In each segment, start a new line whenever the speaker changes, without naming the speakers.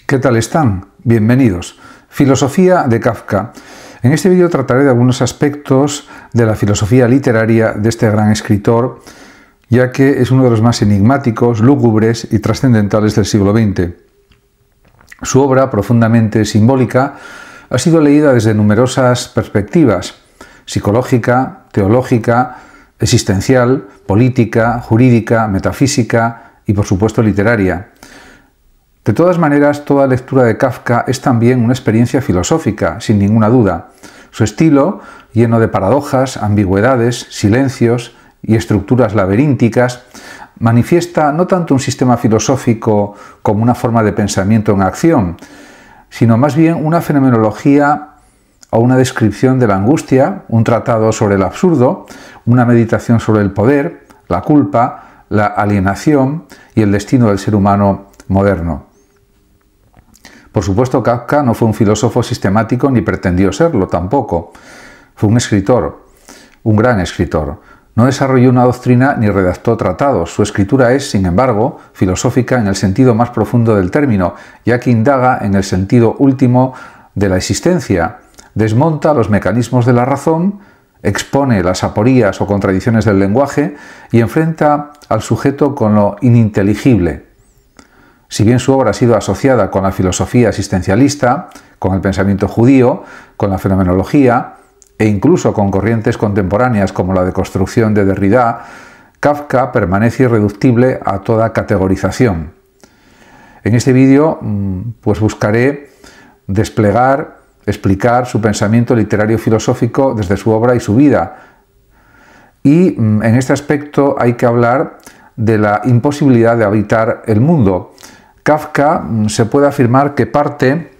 ¿Qué tal están? Bienvenidos. Filosofía de Kafka. En este vídeo trataré de algunos aspectos de la filosofía literaria de este gran escritor, ya que es uno de los más enigmáticos, lúgubres y trascendentales del siglo XX. Su obra, profundamente simbólica, ha sido leída desde numerosas perspectivas: psicológica, teológica, existencial, política, jurídica, metafísica y, por supuesto, literaria. De todas maneras, toda lectura de Kafka es también una experiencia filosófica, sin ninguna duda. Su estilo, lleno de paradojas, ambigüedades, silencios y estructuras laberínticas, manifiesta no tanto un sistema filosófico como una forma de pensamiento en acción, sino más bien una fenomenología o una descripción de la angustia, un tratado sobre el absurdo, una meditación sobre el poder, la culpa, la alienación y el destino del ser humano moderno. Por supuesto, Kafka no fue un filósofo sistemático ni pretendió serlo tampoco. Fue un escritor, un gran escritor. No desarrolló una doctrina ni redactó tratados. Su escritura es, sin embargo, filosófica en el sentido más profundo del término, ya que indaga en el sentido último de la existencia, desmonta los mecanismos de la razón, expone las aporías o contradicciones del lenguaje y enfrenta al sujeto con lo ininteligible. Si bien su obra ha sido asociada con la filosofía existencialista, con el pensamiento judío, con la fenomenología e incluso con corrientes contemporáneas como la deconstrucción de Derrida, Kafka permanece irreductible a toda categorización. En este vídeo buscaré desplegar, explicar su pensamiento literario filosófico desde su obra y su vida. Y en este aspecto hay que hablar de la imposibilidad de habitar el mundo. Kafka se puede afirmar que parte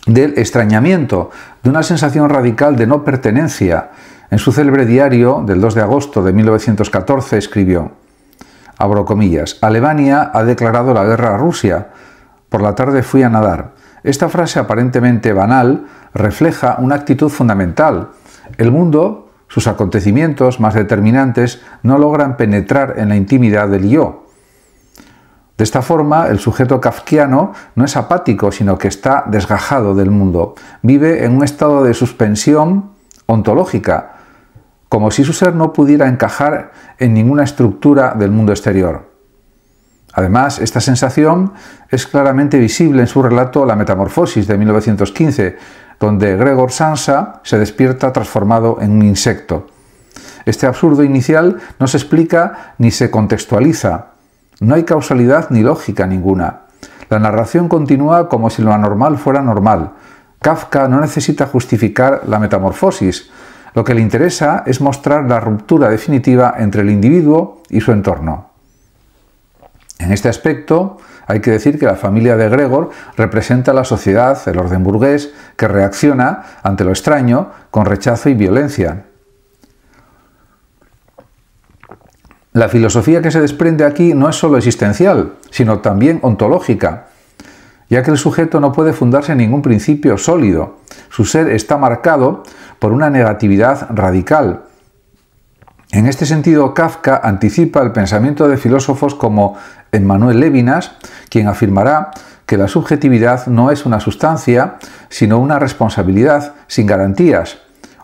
del extrañamiento, de una sensación radical de no pertenencia. En su célebre diario del 2 de agosto de 1914 escribió, abro comillas, «Alemania ha declarado la guerra a Rusia. Por la tarde fui a nadar». Esta frase aparentemente banal refleja una actitud fundamental. El mundo, sus acontecimientos más determinantes, no logran penetrar en la intimidad del yo. De esta forma, el sujeto kafkiano no es apático, sino que está desgajado del mundo. Vive en un estado de suspensión ontológica, como si su ser no pudiera encajar en ninguna estructura del mundo exterior. Además, esta sensación es claramente visible en su relato La Metamorfosis de 1915, donde Gregor Samsa se despierta transformado en un insecto. Este absurdo inicial no se explica ni se contextualiza. No hay causalidad ni lógica ninguna. La narración continúa como si lo anormal fuera normal. Kafka no necesita justificar la metamorfosis. Lo que le interesa es mostrar la ruptura definitiva entre el individuo y su entorno. En este aspecto, hay que decir que la familia de Gregor representa la sociedad, el orden burgués, que reacciona ante lo extraño con rechazo y violencia. La filosofía que se desprende aquí no es solo existencial, sino también ontológica, ya que el sujeto no puede fundarse en ningún principio sólido. Su ser está marcado por una negatividad radical. En este sentido, Kafka anticipa el pensamiento de filósofos como Emmanuel Levinas, quien afirmará que la subjetividad no es una sustancia, sino una responsabilidad sin garantías,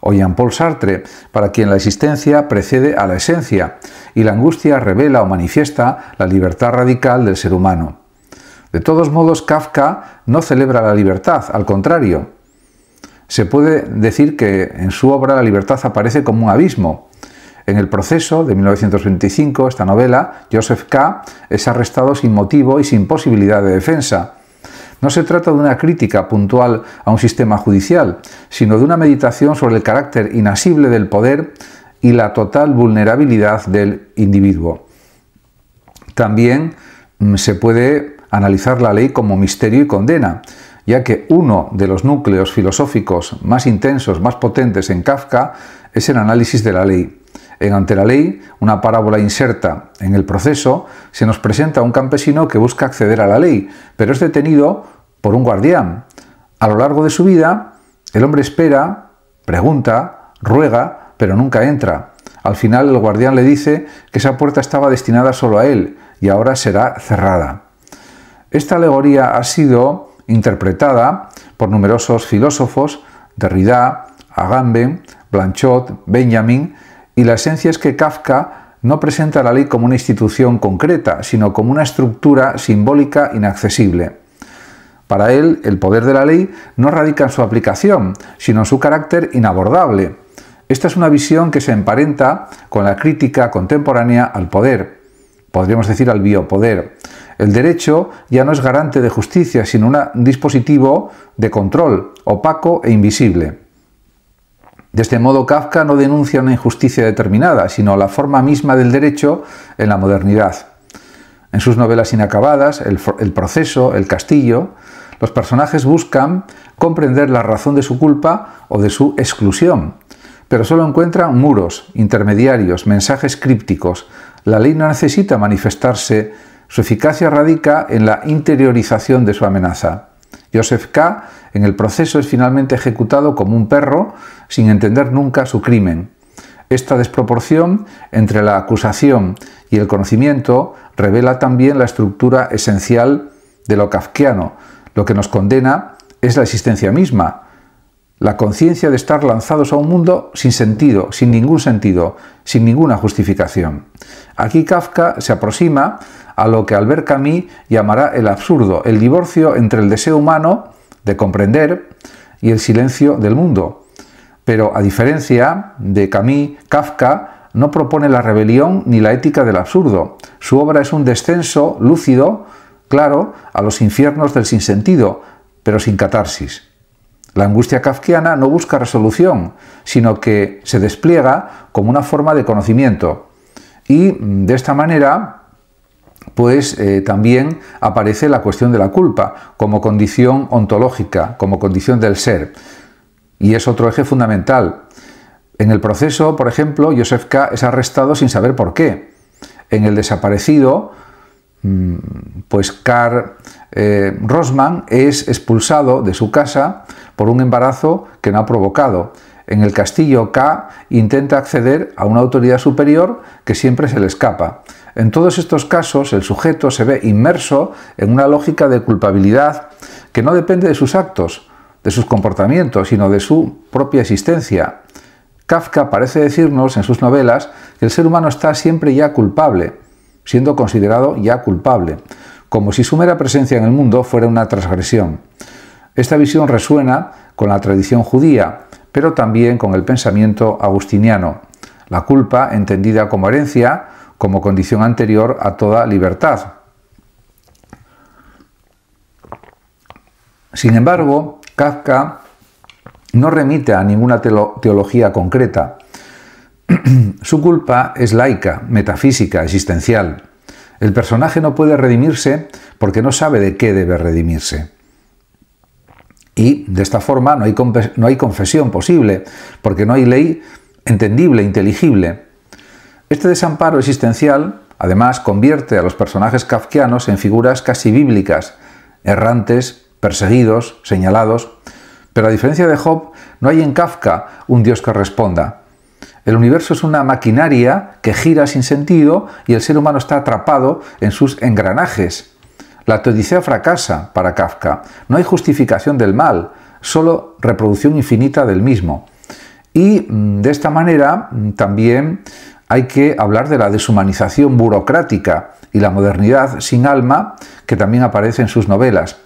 o Jean-Paul Sartre, para quien la existencia precede a la esencia, y la angustia revela o manifiesta la libertad radical del ser humano. De todos modos, Kafka no celebra la libertad, al contrario. Se puede decir que en su obra la libertad aparece como un abismo. En El proceso, de 1925, esta novela, Joseph K. es arrestado sin motivo y sin posibilidad de defensa. No se trata de una crítica puntual a un sistema judicial, sino de una meditación sobre el carácter inasible del poder y la total vulnerabilidad del individuo. También se puede analizar la ley como misterio y condena, ya que uno de los núcleos filosóficos más intensos, más potentes en Kafka, es el análisis de la ley. En Ante la ley, una parábola inserta en El proceso, se nos presenta a un campesino que busca acceder a la ley, pero es detenido por un guardián. A lo largo de su vida, el hombre espera, pregunta, ruega, pero nunca entra. Al final, el guardián le dice que esa puerta estaba destinada solo a él y ahora será cerrada. Esta alegoría ha sido interpretada por numerosos filósofos, Derrida, Agamben, Blanchot, Benjamin, y la esencia es que Kafka no presenta la ley como una institución concreta, sino como una estructura simbólica inaccesible. Para él, el poder de la ley no radica en su aplicación, sino en su carácter inabordable. Esta es una visión que se emparenta con la crítica contemporánea al poder, podríamos decir al biopoder. El derecho ya no es garante de justicia, sino un dispositivo de control, opaco e invisible. De este modo, Kafka no denuncia una injusticia determinada, sino la forma misma del derecho en la modernidad. En sus novelas inacabadas, El proceso, El castillo, los personajes buscan comprender la razón de su culpa o de su exclusión, pero solo encuentran muros, intermediarios, mensajes crípticos. La ley no necesita manifestarse, su eficacia radica en la interiorización de su amenaza. Joseph K. en El proceso es finalmente ejecutado como un perro sin entender nunca su crimen. Esta desproporción entre la acusación y el conocimiento revela también la estructura esencial de lo kafkiano. Lo que nos condena es la existencia misma, la conciencia de estar lanzados a un mundo sin sentido, sin ninguna justificación. Aquí Kafka se aproxima a lo que Albert Camus llamará el absurdo, el divorcio entre el deseo humano de comprender y el silencio del mundo. Pero a diferencia de Camus, Kafka no propone la rebelión ni la ética del absurdo. Su obra es un descenso lúcido, claro, a los infiernos del sinsentido, pero sin catarsis. La angustia kafkiana no busca resolución, sino que se despliega como una forma de conocimiento. Y de esta manera, pues también aparece la cuestión de la culpa como condición ontológica, como condición del ser. Y es otro eje fundamental. En El proceso, por ejemplo, Joseph K. es arrestado sin saber por qué. En El desaparecido, pues Karl Rossmann es expulsado de su casa por un embarazo que no ha provocado. En El castillo, K. intenta acceder a una autoridad superior que siempre se le escapa. En todos estos casos, el sujeto se ve inmerso en una lógica de culpabilidad que no depende de sus actos, de sus comportamientos, sino de su propia existencia. Kafka parece decirnos en sus novelas que el ser humano está siempre ya culpable, siendo considerado ya culpable, como si su mera presencia en el mundo fuera una transgresión. Esta visión resuena con la tradición judía, pero también con el pensamiento agustiniano. La culpa, entendida como herencia, como condición anterior a toda libertad. Sin embargo, Kafka no remite a ninguna teología concreta. Su culpa es laica, metafísica, existencial. El personaje no puede redimirse porque no sabe de qué debe redimirse. Y de esta forma no hay confesión posible, porque no hay ley entendible, inteligible. Este desamparo existencial, además, convierte a los personajes kafkianos en figuras casi bíblicas, errantes, perseguidos, señalados. Pero a diferencia de Job, no hay en Kafka un Dios que responda. El universo es una maquinaria que gira sin sentido y el ser humano está atrapado en sus engranajes. La teodicea fracasa para Kafka. No hay justificación del mal, solo reproducción infinita del mismo. Y de esta manera también hay que hablar de la deshumanización burocrática y la modernidad sin alma que también aparece en sus novelas,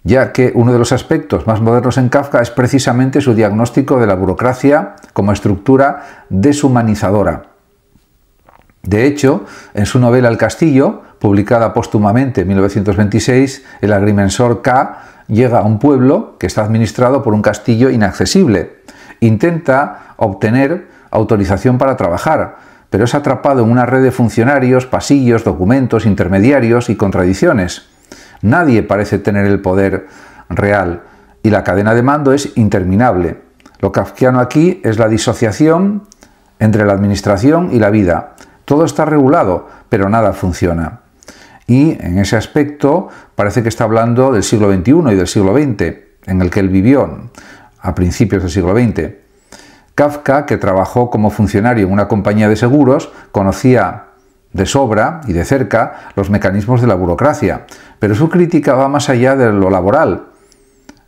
ya que uno de los aspectos más modernos en Kafka es precisamente su diagnóstico de la burocracia como estructura deshumanizadora. De hecho, en su novela El castillo, publicada póstumamente en 1926, el agrimensor K. llega a un pueblo que está administrado por un castillo inaccesible. Intenta obtener autorización para trabajar, pero es atrapado en una red de funcionarios, pasillos, documentos, intermediarios y contradicciones. Nadie parece tener el poder real y la cadena de mando es interminable. Lo kafkiano aquí es la disociación entre la administración y la vida. Todo está regulado, pero nada funciona. Y en ese aspecto parece que está hablando del siglo XXI y del siglo XX, en el que él vivió a principios del siglo XX. Kafka, que trabajó como funcionario en una compañía de seguros, conocía de sobra y de cerca los mecanismos de la burocracia, pero su crítica va más allá de lo laboral.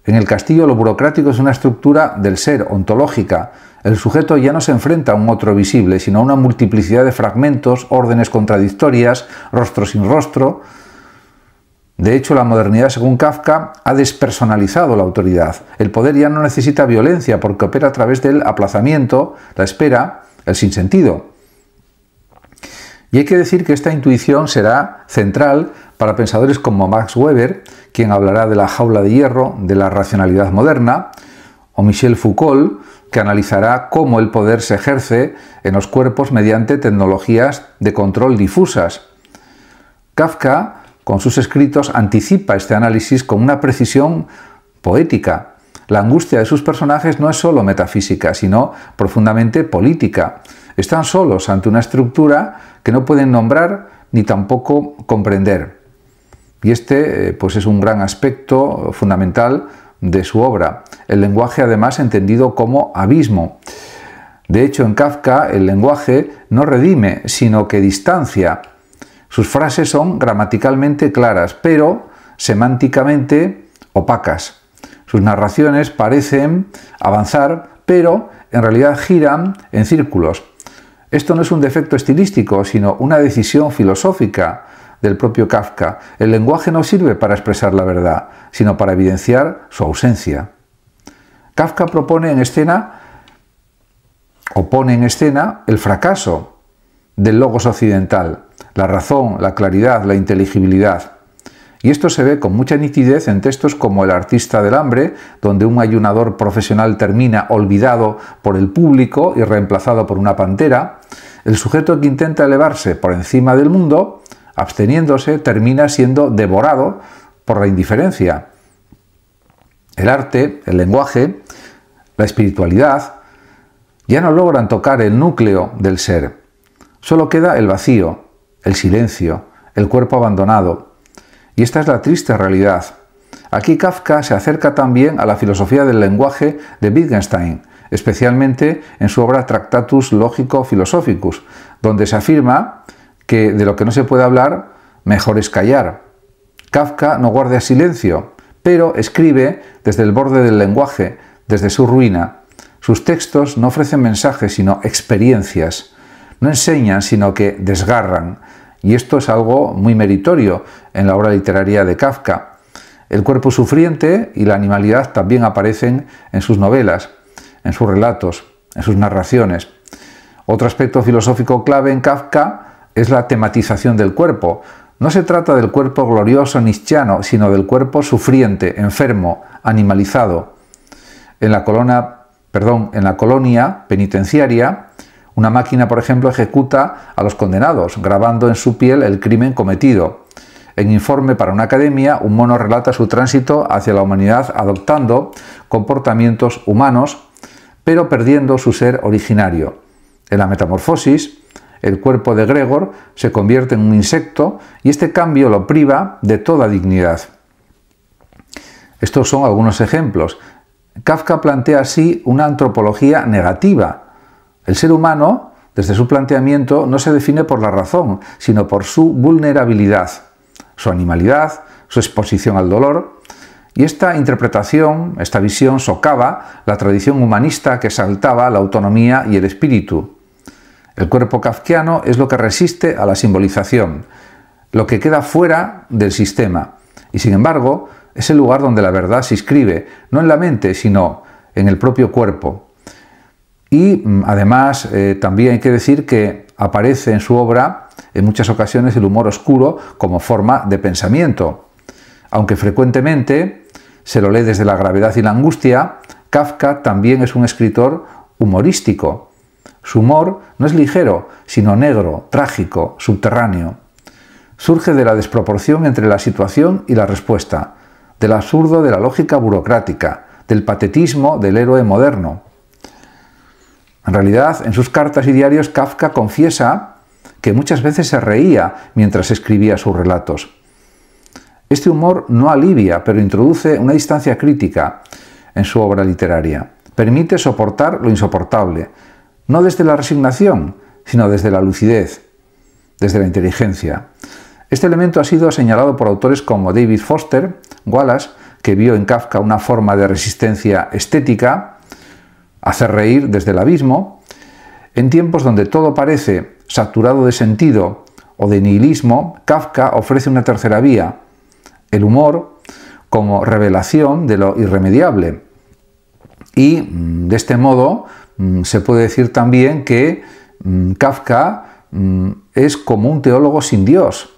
En El Castillo lo burocrático es una estructura del ser, ontológica. El sujeto ya no se enfrenta a un otro visible, sino a una multiplicidad de fragmentos, órdenes contradictorias, rostro sin rostro. De hecho, la modernidad, según Kafka, ha despersonalizado la autoridad. El poder ya no necesita violencia porque opera a través del aplazamiento, la espera, el sinsentido. Y hay que decir que esta intuición será central para pensadores como Max Weber, quien hablará de la jaula de hierro, de la racionalidad moderna, o Michel Foucault, que analizará cómo el poder se ejerce en los cuerpos mediante tecnologías de control difusas. Kafka, con sus escritos, anticipa este análisis con una precisión poética. La angustia de sus personajes no es solo metafísica, sino profundamente política. Están solos ante una estructura que no pueden nombrar ni tampoco comprender. Y este pues es un gran aspecto fundamental de su obra. El lenguaje, además, entendido como abismo. De hecho, en Kafka el lenguaje no redime, sino que distancia. Sus frases son gramaticalmente claras, pero semánticamente opacas. Sus narraciones parecen avanzar, pero en realidad giran en círculos. Esto no es un defecto estilístico, sino una decisión filosófica del propio Kafka. El lenguaje no sirve para expresar la verdad, sino para evidenciar su ausencia. Kafka pone en escena el fracaso del logos occidental, la razón, la claridad, la inteligibilidad. Y esto se ve con mucha nitidez en textos como El artista del hambre, donde un ayunador profesional termina olvidado por el público y reemplazado por una pantera. El sujeto que intenta elevarse por encima del mundo, absteniéndose, termina siendo devorado por la indiferencia. El arte, el lenguaje, la espiritualidad, ya no logran tocar el núcleo del ser. Solo queda el vacío, el silencio, el cuerpo abandonado. Y esta es la triste realidad. Aquí Kafka se acerca también a la filosofía del lenguaje de Wittgenstein, especialmente en su obra Tractatus Logico-Philosophicus, donde se afirma que de lo que no se puede hablar, mejor es callar. Kafka no guarda silencio, pero escribe desde el borde del lenguaje, desde su ruina. Sus textos no ofrecen mensajes, sino experiencias. No enseñan, sino que desgarran. Y esto es algo muy meritorio en la obra literaria de Kafka. El cuerpo sufriente y la animalidad también aparecen en sus novelas, en sus relatos, en sus narraciones. Otro aspecto filosófico clave en Kafka es la tematización del cuerpo. No se trata del cuerpo glorioso nietzscheano, sino del cuerpo sufriente, enfermo, animalizado. En la colonia penitenciaria, una máquina, por ejemplo, ejecuta a los condenados, grabando en su piel el crimen cometido. En Informe para una academia, un mono relata su tránsito hacia la humanidad adoptando comportamientos humanos, pero perdiendo su ser originario. En la Metamorfosis, el cuerpo de Gregor se convierte en un insecto y este cambio lo priva de toda dignidad. Estos son algunos ejemplos. Kafka plantea así una antropología negativa. El ser humano, desde su planteamiento, no se define por la razón, sino por su vulnerabilidad, su animalidad, su exposición al dolor. Y esta interpretación, esta visión socava la tradición humanista que exaltaba la autonomía y el espíritu. El cuerpo kafkiano es lo que resiste a la simbolización, lo que queda fuera del sistema. Y sin embargo, es el lugar donde la verdad se inscribe, no en la mente, sino en el propio cuerpo. Y además también hay que decir que aparece en su obra en muchas ocasiones el humor oscuro como forma de pensamiento. Aunque frecuentemente se lo lee desde la gravedad y la angustia, Kafka también es un escritor humorístico. Su humor no es ligero, sino negro, trágico, subterráneo. Surge de la desproporción entre la situación y la respuesta, del absurdo de la lógica burocrática, del patetismo del héroe moderno. En realidad, en sus cartas y diarios, Kafka confiesa que muchas veces se reía mientras escribía sus relatos. Este humor no alivia, pero introduce una distancia crítica en su obra literaria. Permite soportar lo insoportable, no desde la resignación, sino desde la lucidez. desde la inteligencia. Este elemento ha sido señalado por autores como David Foster Wallace, que vio en Kafka una forma de resistencia estética, hacer reír desde el abismo. En tiempos donde todo parece saturado de sentido o de nihilismo, Kafka ofrece una tercera vía, el humor como revelación de lo irremediable. Y de este modo se puede decir también que Kafka es como un teólogo sin Dios.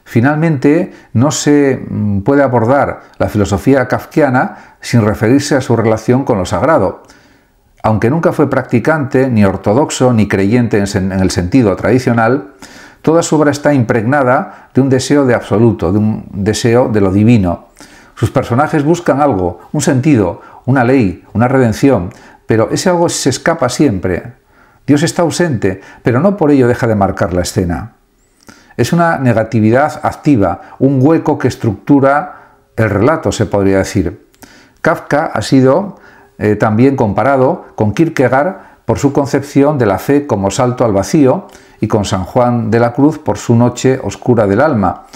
Finalmente, no se puede abordar la filosofía kafkiana sin referirse a su relación con lo sagrado. Aunque nunca fue practicante, ni ortodoxo, ni creyente en el sentido tradicional, toda su obra está impregnada de un deseo de absoluto, de un deseo de lo divino. Sus personajes buscan algo, un sentido, una ley, una redención, pero ese algo se escapa siempre. Dios está ausente, pero no por ello deja de marcar la escena. Es una negatividad activa, un hueco que estructura el relato, se podría decir. Kafka ha sido también comparado con Kierkegaard por su concepción de la fe como salto al vacío y con San Juan de la Cruz por su noche oscura del alma.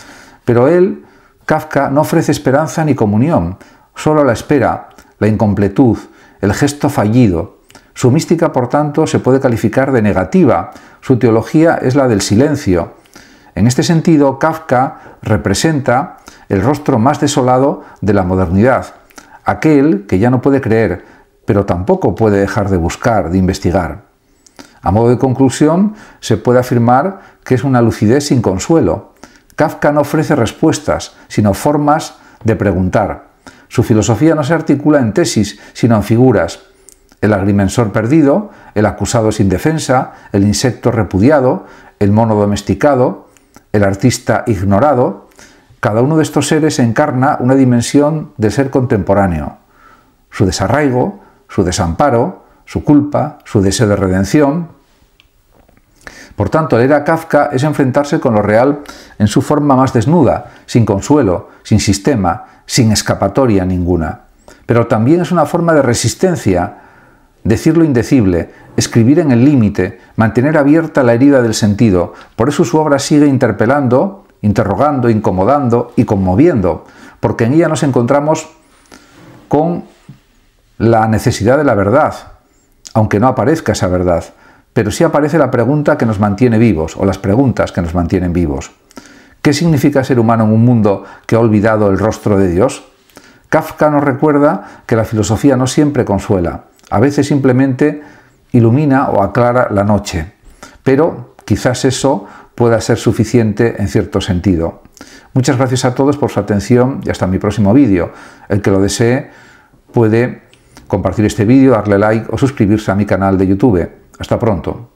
Pero él, Kafka, no ofrece esperanza ni comunión, solo la espera, la incompletud, el gesto fallido. Su mística, por tanto, se puede calificar de negativa. Su teología es la del silencio. En este sentido, Kafka representa el rostro más desolado de la modernidad, aquel que ya no puede creer, pero tampoco puede dejar de buscar, de investigar. A modo de conclusión, se puede afirmar que es una lucidez sin consuelo. Kafka no ofrece respuestas, sino formas de preguntar. Su filosofía no se articula en tesis, sino en figuras. El agrimensor perdido, el acusado sin defensa, el insecto repudiado, el mono domesticado, el artista ignorado. Cada uno de estos seres encarna una dimensión del ser contemporáneo. Su desarraigo, su desamparo, su culpa, su deseo de redención. Por tanto, leer a Kafka es enfrentarse con lo real en su forma más desnuda, sin consuelo, sin sistema, sin escapatoria ninguna. Pero también es una forma de resistencia, decir lo indecible, escribir en el límite, mantener abierta la herida del sentido. Por eso su obra sigue interpelando, interrogando, incomodando y conmoviendo, porque en ella nos encontramos con la necesidad de la verdad, aunque no aparezca esa verdad, pero sí aparece la pregunta que nos mantiene vivos, o las preguntas que nos mantienen vivos. ¿Qué significa ser humano en un mundo que ha olvidado el rostro de Dios? Kafka nos recuerda que la filosofía no siempre consuela, a veces simplemente ilumina o aclara la noche, pero quizás eso pueda ser suficiente en cierto sentido. Muchas gracias a todos por su atención y hasta mi próximo vídeo. El que lo desee puede compartir este vídeo, darle like o suscribirse a mi canal de YouTube. Hasta pronto.